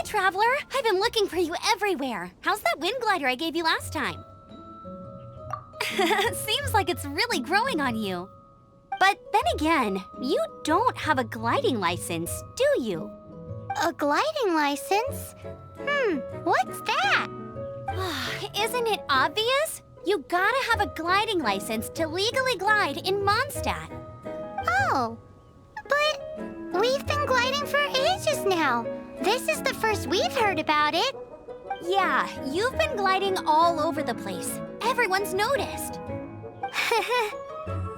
Traveler! I've been looking for you everywhere. How's that wind glider I gave you last time? Seems like it's really growing on you. But then again, you don't have a gliding license, do you? A gliding license? What's that? Isn't it obvious? You gotta have a gliding license to legally glide in Mondstadt. Oh, but we've been gliding for ages now. This is the first we've heard about it. Yeah, you've been gliding all over the place. Everyone's noticed.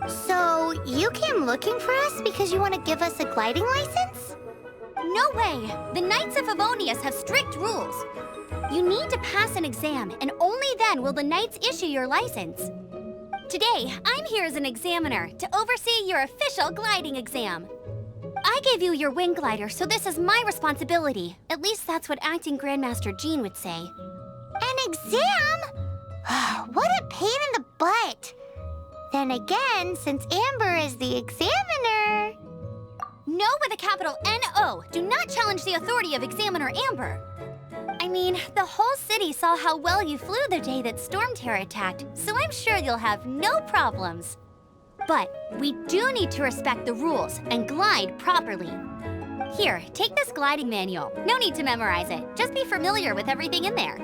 So, you came looking for us because you want to give us a gliding license? No way! The Knights of Favonius have strict rules. You need to pass an exam, and only then will the Knights issue your license. Today, I'm here as an examiner to oversee your official gliding exam. I gave you your wing glider, so this is my responsibility. At least that's what Acting Grandmaster Jean would say. An exam? What a pain in the butt. Then again, since Amber is the examiner... No with a capital N-O. Do not challenge the authority of Examiner Amber. I mean, the whole city saw how well you flew the day that Storm Terror attacked, so I'm sure you'll have no problems. But we do need to respect the rules and glide properly. Here, take this gliding manual. No need to memorize it. Just be familiar with everything in there.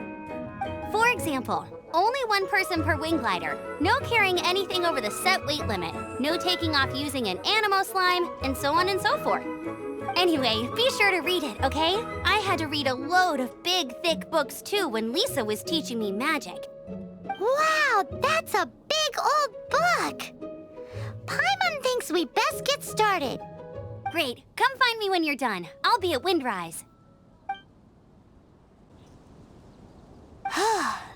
For example, only one person per wing glider. No carrying anything over the set weight limit. No taking off using an animo slime, and so on and so forth. Anyway, be sure to read it, okay? I had to read a load of big, thick books too when Lisa was teaching me magic. Wow, that's a big old book! Paimon thinks we best get started. Great. Come find me when you're done. I'll be at Windrise.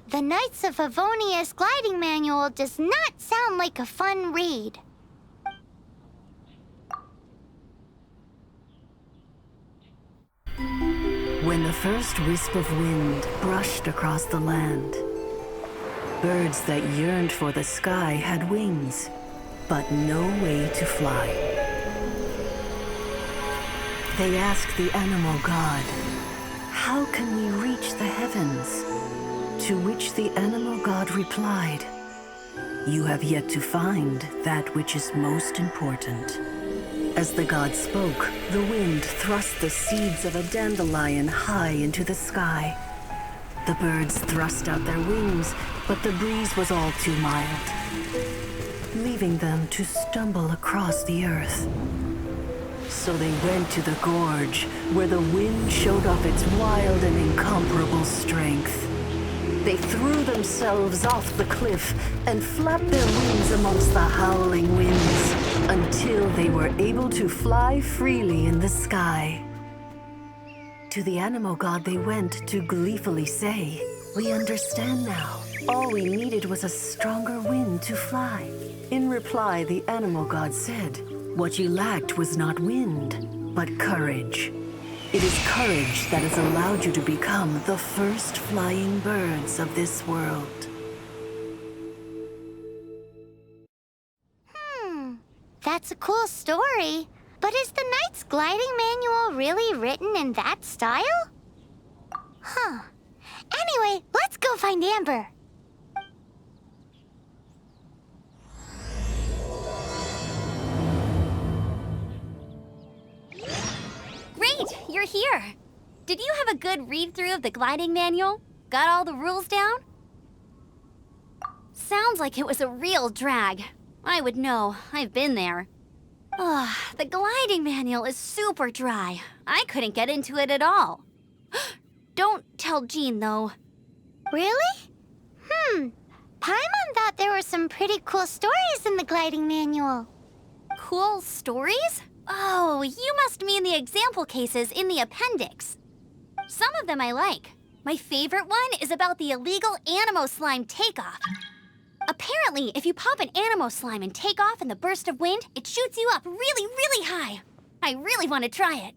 The Knights of Favonius gliding manual does not sound like a fun read. When the first wisp of wind brushed across the land, birds that yearned for the sky had wings, but no way to fly. They asked the animal god, "How can we reach the heavens?" To which the animal god replied, "You have yet to find that which is most important." As the god spoke, the wind thrust the seeds of a dandelion high into the sky. The birds thrust out their wings, but the breeze was all too mild, leaving them to stumble across the earth. So they went to the gorge, where the wind showed off its wild and incomparable strength. They threw themselves off the cliff and flapped their wings amongst the howling winds until they were able to fly freely in the sky. To the animal god they went to gleefully say, "We understand now. All we needed was a stronger wind to fly." In reply, the animal god said, "What you lacked was not wind, but courage. It is courage that has allowed you to become the first flying birds of this world." That's a cool story. But is the Knight's gliding manual really written in that style? Anyway, let's go find Amber. Great, you're here. Did you have a good read-through of the gliding manual? Got all the rules down? Sounds like it was a real drag. I would know. I've been there. The gliding manual is super dry. I couldn't get into it at all. Don't tell Jean, though. Really? Paimon thought there were some pretty cool stories in the gliding manual. Cool stories? Oh, you must mean the example cases in the appendix. Some of them I like. My favorite one is about the illegal animo slime takeoff. Apparently, if you pop an animo slime and take off in the burst of wind, it shoots you up really, really high. I really want to try it.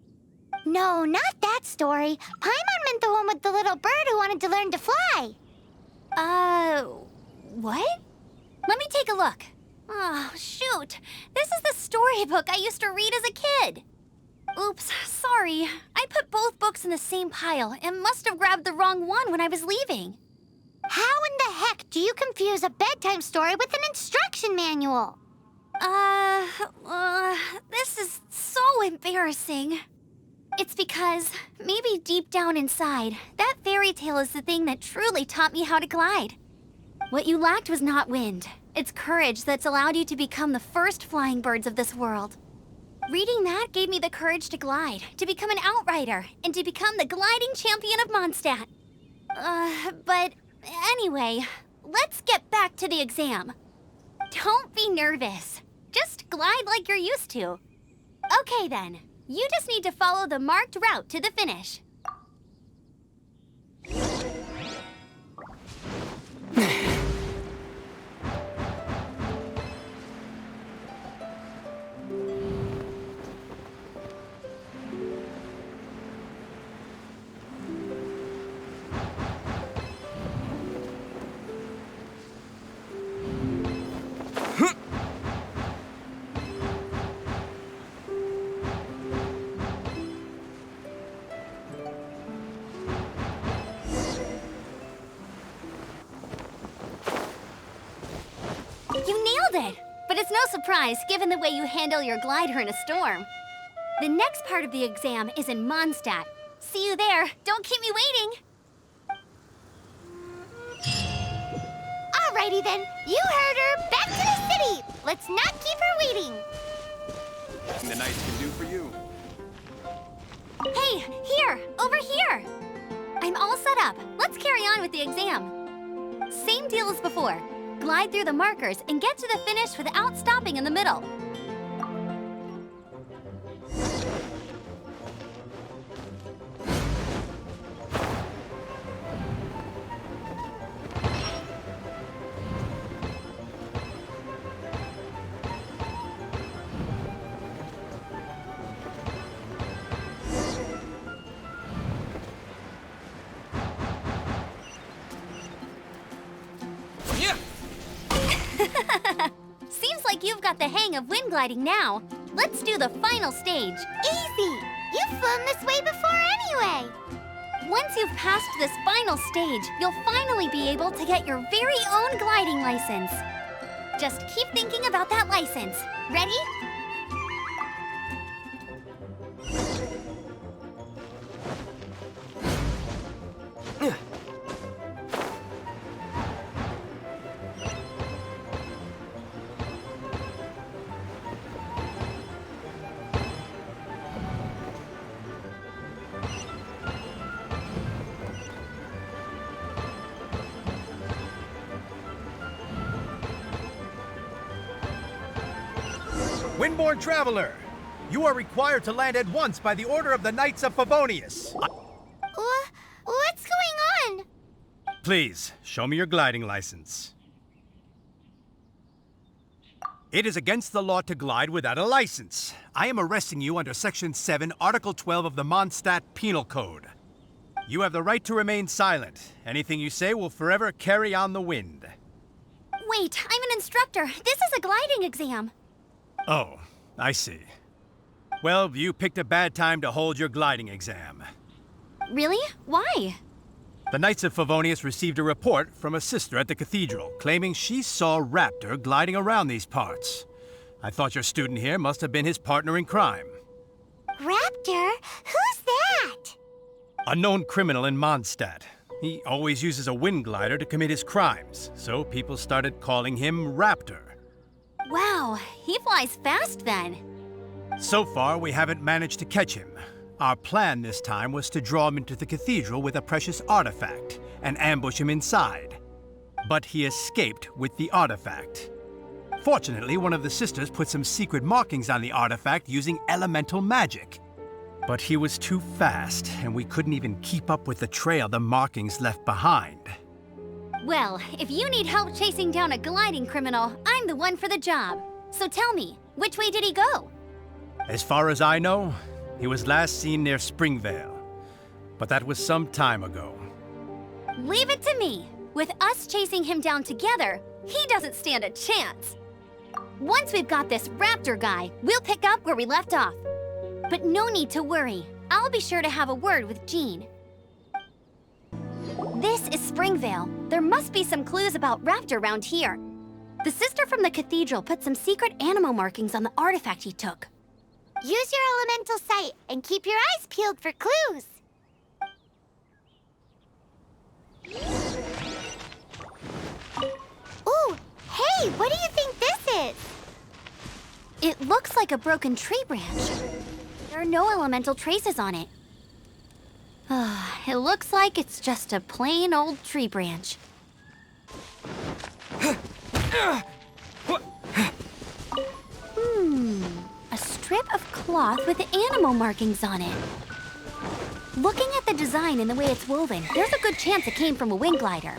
No, not that story. Paimon meant the one with the little bird who wanted to learn to fly. What? Let me take a look. Oh, shoot. This is the storybook I used to read as a kid. Oops, sorry. I put both books in the same pile and must have grabbed the wrong one when I was leaving. How in the heck do you confuse a bedtime story with an instruction manual? This is so embarrassing. It's because, maybe deep down inside, that fairy tale is the thing that truly taught me how to glide. What you lacked was not wind. It's courage that's allowed you to become the first flying birds of this world. Reading that gave me the courage to glide, to become an outrider, and to become the gliding champion of Mondstadt. But anyway, let's get back to the exam. Don't be nervous. Just glide like you're used to. Okay then, you just need to follow the marked route to the finish. You nailed it! But it's no surprise, given the way you handle your glider in a storm. The next part of the exam is in Mondstadt. See you there. Don't keep me waiting. Alrighty then, you heard her. Back to the city. Let's not keep her waiting. Nothing the knights can do for you. Hey, here! Over here! I'm all set up. Let's carry on with the exam. Same deal as before. Glide through the markers and get to the finish without stopping in the middle. Seems like you've got the hang of wind gliding now. Let's do the final stage. Easy. You've flown this way before anyway. Once you've passed this final stage, you'll finally be able to get your very own gliding license. Just keep thinking about that license. Ready? Windborne Traveler, you are required to land at once by the order of the Knights of Favonius. What's going on? Please, show me your gliding license. It is against the law to glide without a license. I am arresting you under Section 7, Article 12 of the Mondstadt Penal Code. You have the right to remain silent. Anything you say will forever carry on the wind. Wait, I'm an instructor. This is a gliding exam. Oh, I see. Well, you picked a bad time to hold your gliding exam. Really? Why? The Knights of Favonius received a report from a sister at the cathedral claiming she saw Raptor gliding around these parts. I thought your student here must have been his partner in crime. Raptor? Who's that? A known criminal in Mondstadt. He always uses a wind glider to commit his crimes, so people started calling him Raptor. Wow, he flies fast then. So far, we haven't managed to catch him. Our plan this time was to draw him into the cathedral with a precious artifact and ambush him inside. But he escaped with the artifact. Fortunately, one of the sisters put some secret markings on the artifact using elemental magic. But he was too fast, and we couldn't even keep up with the trail the markings left behind. Well, if you need help chasing down a gliding criminal, I'm the one for the job. So tell me, which way did he go? As far as I know, he was last seen near Springvale. But that was some time ago. Leave it to me. With us chasing him down together, he doesn't stand a chance. Once we've got this Raptor guy, we'll pick up where we left off. but no need to worry. I'll be sure to have a word with Jean. This is Springvale. There must be some clues about Raptor around here. The sister from the cathedral put some secret animal markings on the artifact he took. Use your elemental sight and keep your eyes peeled for clues. Ooh, hey, what do you think this is? It looks like a broken tree branch. There are no elemental traces on it. It looks like it's just a plain old tree branch. A strip of cloth with animal markings on it. Looking at the design and the way it's woven, there's a good chance it came from a wind glider.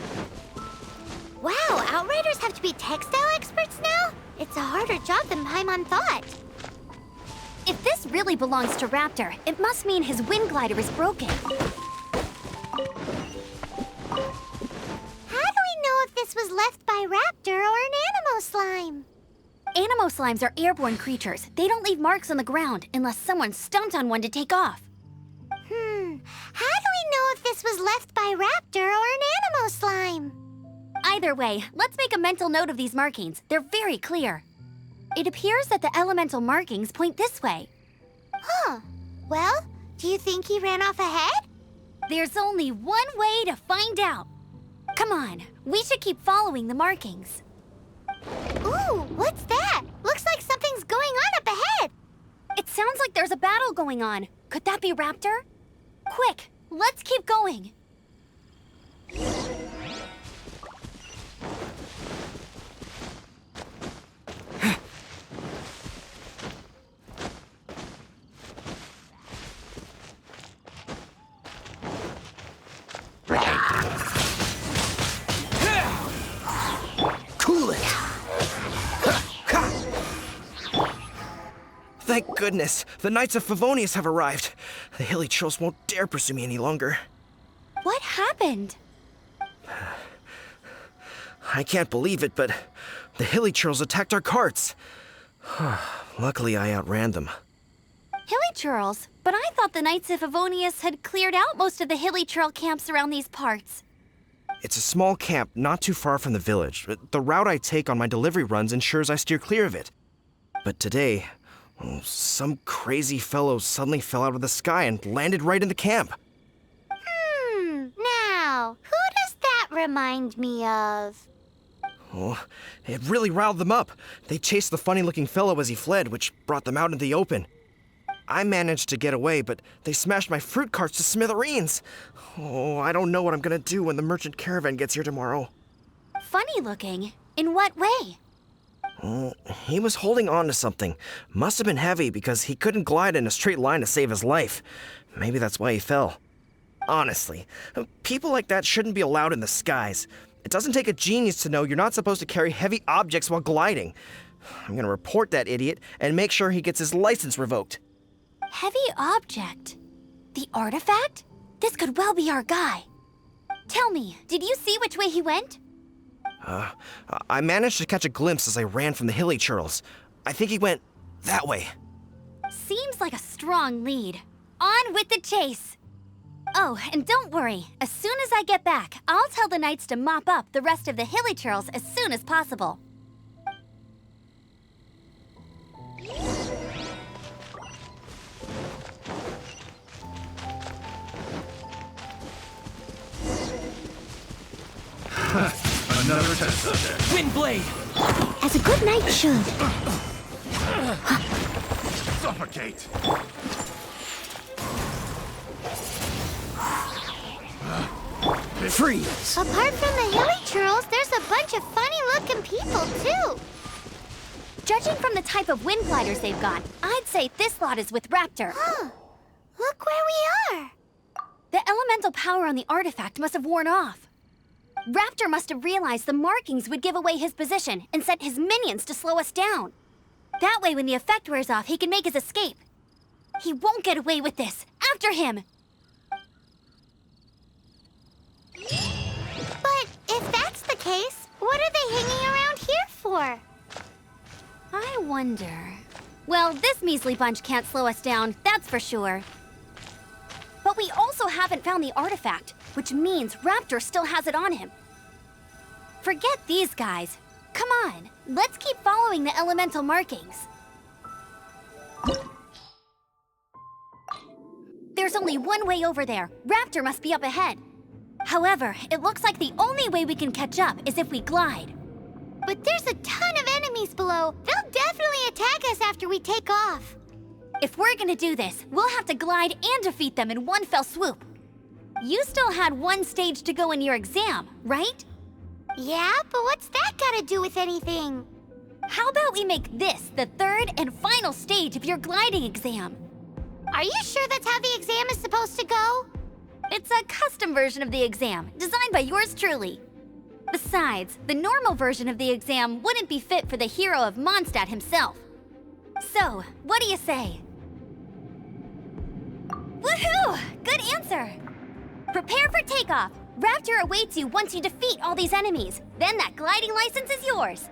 Wow, Outriders have to be textile experts now? It's a harder job than Paimon thought. If this really belongs to Raptor, it must mean his wind glider is broken. How do we know if this was left by Raptor or an Animo slime? Animo slimes are airborne creatures. They don't leave marks on the ground unless someone stomped on one to take off. How do we know if this was left by Raptor or an Animo slime? Either way, let's make a mental note of these markings. They're very clear. It appears that the elemental markings point this way. Huh. Well, do you think he ran off ahead? There's only one way to find out. Come on, we should keep following the markings. Ooh, what's that? Looks like something's going on up ahead. It sounds like there's a battle going on. Could that be Raptor? Quick, let's keep going. Cool it! Thank goodness, the Knights of Favonius have arrived. The hilly trolls won't dare pursue me any longer. What happened? I can't believe it, but the hilly trolls attacked our carts. Luckily, I outran them. Hilly churls? But I thought the Knights of Favonius had cleared out most of the hilly churl camps around these parts. It's a small camp not too far from the village. The route I take on my delivery runs ensures I steer clear of it. But today, some crazy fellow suddenly fell out of the sky and landed right in the camp. Now, who does that remind me of? Oh, it really riled them up. They chased the funny-looking fellow as he fled, which brought them out in the open. I managed to get away, but they smashed my fruit carts to smithereens. Oh, I don't know what I'm gonna do when the merchant caravan gets here tomorrow. Funny looking? In what way? He was holding on to something. Must have been heavy because he couldn't glide in a straight line to save his life. Maybe that's why he fell. Honestly, people like that shouldn't be allowed in the skies. It doesn't take a genius to know you're not supposed to carry heavy objects while gliding. I'm gonna report that idiot and make sure he gets his license revoked. Heavy object? The artifact? This could well be our guy. Tell me, did you see which way he went? I managed to catch a glimpse as I ran from the hilly churls. I think he went that way. Seems like a strong lead. On with the chase! Oh, and don't worry. As soon as I get back, I'll tell the knights to mop up the rest of the hilly churls as soon as possible. Another test subject. Windblade! As a good knight should. Suffocate. Freeze! Apart from the hilly churls, there's a bunch of funny-looking people, too. Judging from the type of wind gliders they've got, I'd say this lot is with Raptor. Look where we are. The elemental power on the artifact must have worn off. Raptor must have realized the markings would give away his position and sent his minions to slow us down. That way, when the effect wears off, he can make his escape. He won't get away with this. After him! But if that's the case, what are they hanging around here for? I wonder... Well, this measly bunch can't slow us down, that's for sure. But we also haven't found the artifact, which means Raptor still has it on him. Forget these guys. Come on, let's keep following the elemental markings. There's only one way over there. Raptor must be up ahead. However, it looks like the only way we can catch up is if we glide. But there's a ton of enemies below. They'll definitely attack us after we take off. If we're gonna do this, we'll have to glide and defeat them in one fell swoop. You still had one stage to go in your exam, right? Yeah, but what's that got to do with anything? How about we make this the third and final stage of your gliding exam? Are you sure that's how the exam is supposed to go? It's a custom version of the exam, designed by yours truly. Besides, the normal version of the exam wouldn't be fit for the hero of Mondstadt himself. So, what do you say? Woohoo! Good answer! Prepare for takeoff. Raptor awaits you once you defeat all these enemies. Then that gliding license is yours.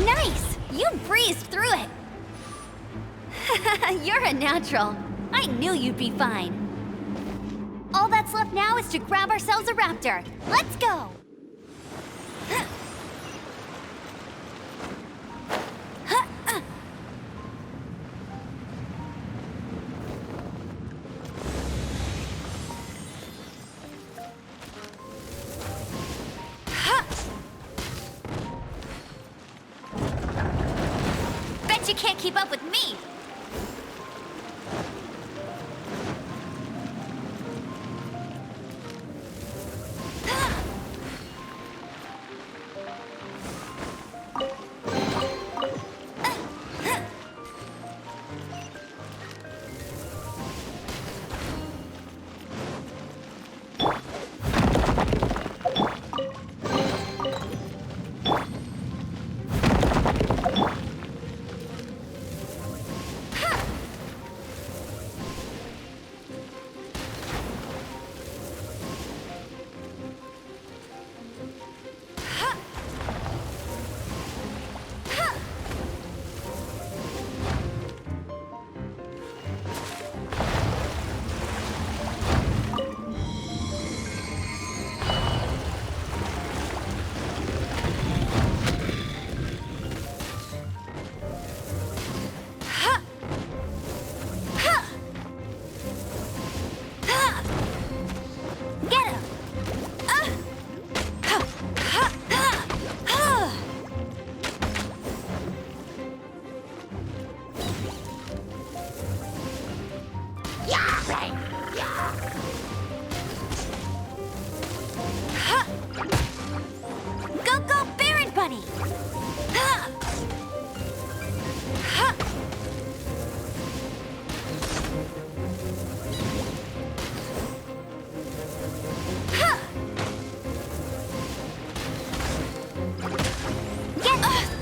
Nice! You breezed through it! You're a natural. I knew you'd be fine. All that's left now is to grab ourselves a raptor. Let's go! Bet you can't keep up with me!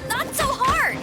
Not so hard!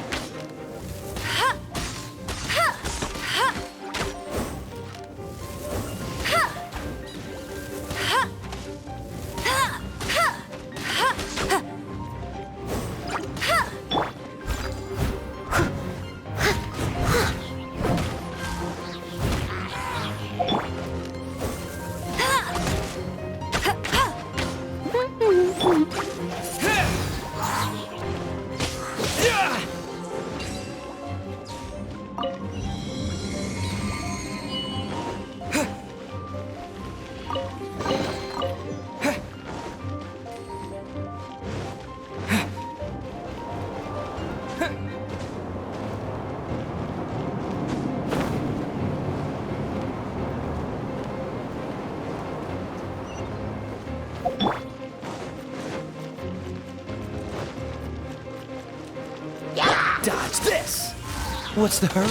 What's the hurry?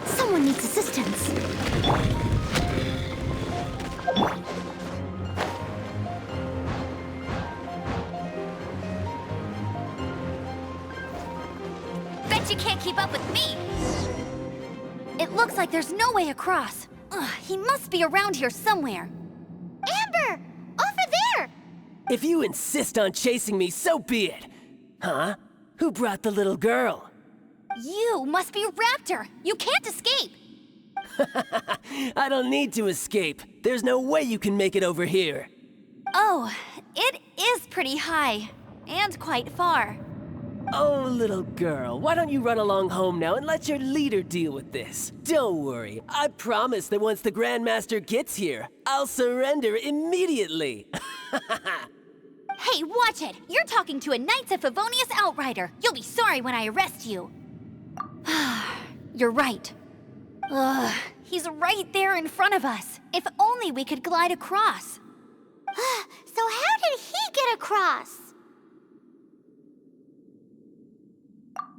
Someone needs assistance. Bet you can't keep up with me! It looks like there's no way across. Ugh, he must be around here somewhere. Amber! Over there! If you insist on chasing me, so be it. Huh? Who brought the little girl? You must be Raptor! You can't escape! I don't need to escape. There's no way you can make it over here. Oh, it is pretty high. And quite far. Oh, little girl, why don't you run along home now and let your leader deal with this? Don't worry, I promise that once the Grandmaster gets here, I'll surrender immediately. Hey, watch it! You're talking to a Knights of Favonius outrider. You'll be sorry when I arrest you. You're right. Ugh, he's right there in front of us. If only we could glide across. So how did he get across?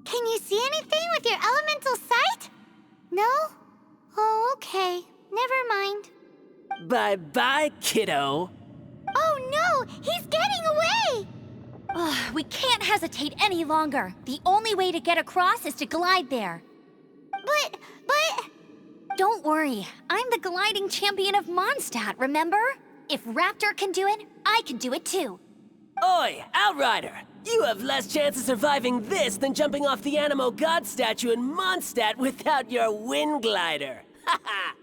Can you see anything with your elemental sight? No? Oh, okay. Never mind. Bye-bye, kiddo. Oh no! He's getting away! Ugh, we can't hesitate any longer. The only way to get across is to glide there. But... Don't worry. I'm the gliding champion of Mondstadt, remember? If Raptor can do it, I can do it too. Oi, Outrider! You have less chance of surviving this than jumping off the Animo God statue in Mondstadt without your wind glider. Haha!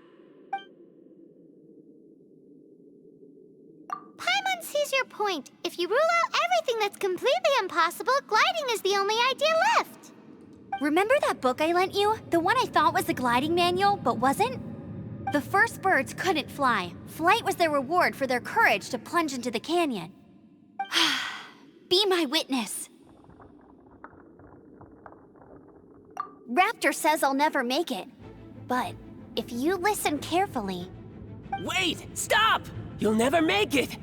Paimon sees your point. If you rule out everything that's completely impossible, gliding is the only idea left. Remember that book I lent you? The one I thought was the gliding manual, but wasn't? The first birds couldn't fly. Flight was their reward for their courage to plunge into the canyon. Be my witness. Raptor says I'll never make it. But if you listen carefully... Wait! Stop! You'll never make it!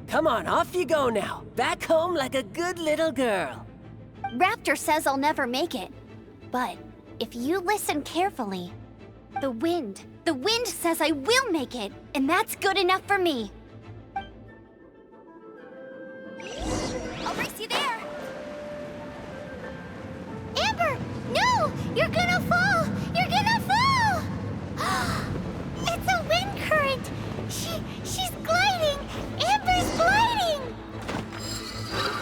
Come on, off you go now. Back home like a good little girl. Raptor says I'll never make it. But if you listen carefully, the wind says I will make it, and that's good enough for me. I'll race you there. Amber! No! You're gonna fall! You're gonna fall! It's a wind current! She's gliding! Amber's gliding!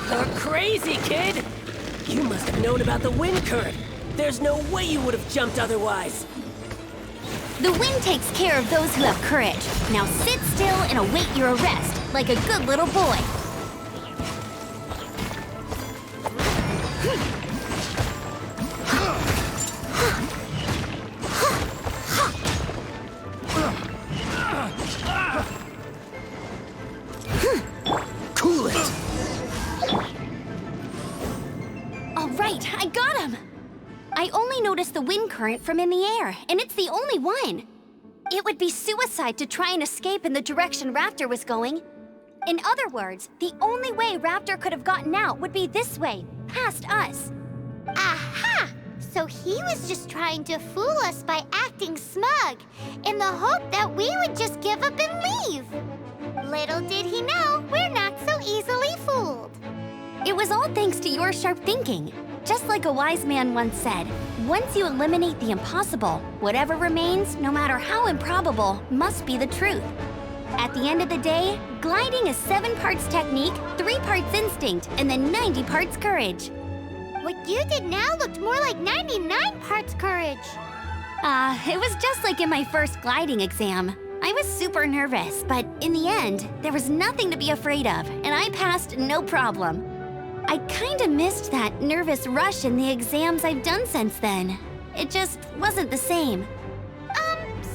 You're crazy, kid! You must have known about the wind current. There's no way you would have jumped otherwise. The wind takes care of those who have courage. Now sit still and await your arrest, like a good little boy. Cool it! All right, I got him! I only noticed the wind current from in the air, and it's the only one. It would be suicide to try and escape in the direction Raptor was going. In other words, the only way Raptor could have gotten out would be this way, past us. Aha! So he was just trying to fool us by acting smug, in the hope that we would just give up and leave. Little did he know, we're not so easily fooled. It was all thanks to your sharp thinking. Just like a wise man once said, once you eliminate the impossible, whatever remains, no matter how improbable, must be the truth. At the end of the day, gliding is 7 parts technique, 3 parts instinct, and then 90 parts courage. What you did now looked more like 99 parts courage. It was just like in my first gliding exam. I was super nervous, but in the end, there was nothing to be afraid of, and I passed no problem. I kinda missed that nervous rush in the exams I've done since then. It just wasn't the same.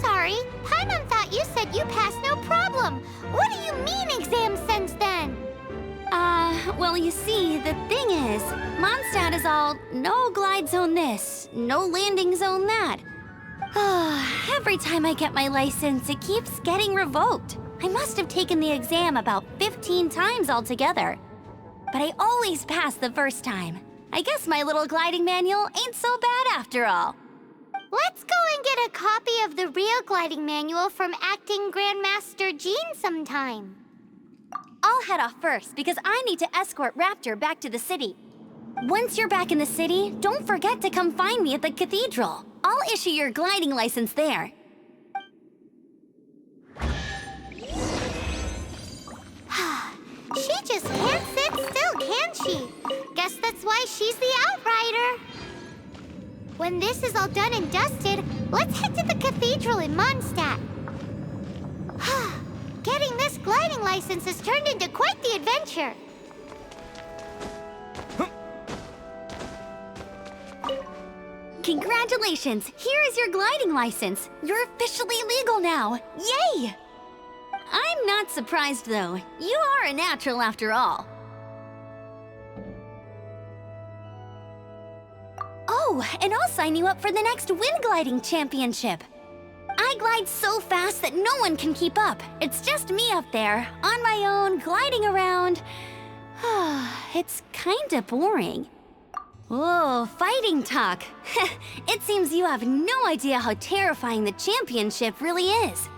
Sorry. Paimon thought you said you passed no problem. What do you mean exam since then? Well, you see, the thing is, Mondstadt is all no glide zone this, no landing zone that. Every time I get my license, it keeps getting revoked. I must have taken the exam about 15 times altogether. But I always pass the first time. I guess my little gliding manual ain't so bad after all. Let's go and get a copy of the real gliding manual from Acting Grandmaster Jean sometime. I'll head off first because I need to escort Raptor back to the city. Once you're back in the city, don't forget to come find me at the cathedral. I'll issue your gliding license there. She just can't sit still, can she? Guess that's why she's the outrider. When this is all done and dusted, let's head to the cathedral in Mondstadt. Getting this gliding license has turned into quite the adventure. Congratulations! Here is your gliding license. You're officially legal now. Yay! I'm not surprised, though. You are a natural after all. Oh, and I'll sign you up for the next wind gliding championship. I glide so fast that no one can keep up. It's just me up there, on my own, gliding around. It's kinda boring. Oh, fighting talk. It seems you have no idea how terrifying the championship really is.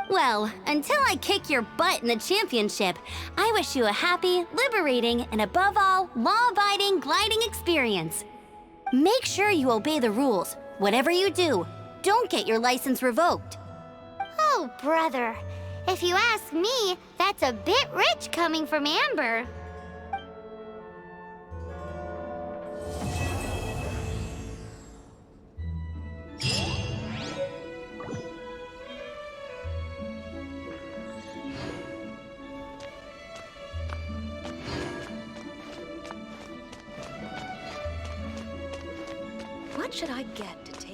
Well, until I kick your butt in the championship, I wish you a happy, liberating, and above all, law-abiding gliding experience. Make sure you obey the rules. Whatever you do, don't get your license revoked. Oh, brother. If you ask me, that's a bit rich coming from Amber. What should I get to take